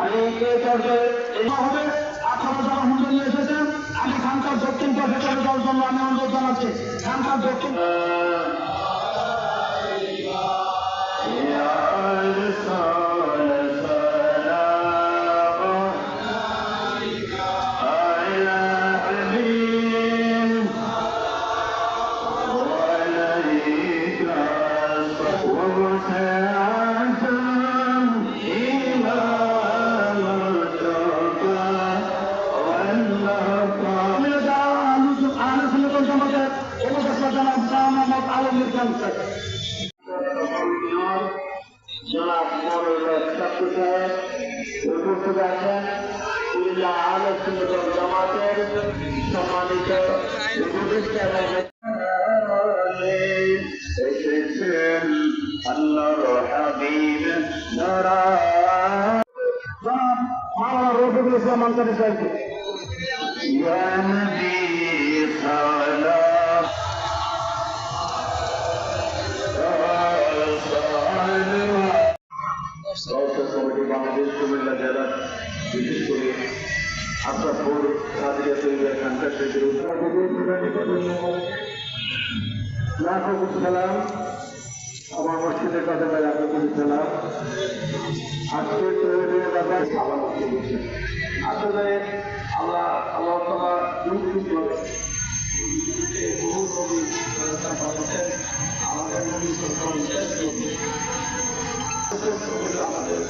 আমি এই পর্যায়ে এইভাবে 18 জন হুজুর নিয়ে এসেছেন। আমি খানকার দক্ষিণ পাশে চলে যাওয়ার জন্য আমি অনুরোধ জানাচ্ছি। খানকার দক্ষিণ জামাতের সম্মানিত এসেছেন আল্লাহর হাবিব মাওলানা রফিকুল ইসলাম আনসারী সাহেব। ইয়া নবী সালাম কমিটি বাংলাদেশ কুমিল্লা জেলা বিশেষ করে আশরাফপুর কাদিয়া তৈরিয়া খানকার শেখের সালাম আমার মসজিদের কাছে সালাম। আজকে তৈরির ব্যাপারে আসলে আল্লাহ আল্লাহ তাআলা আমাদের নবী আমাদের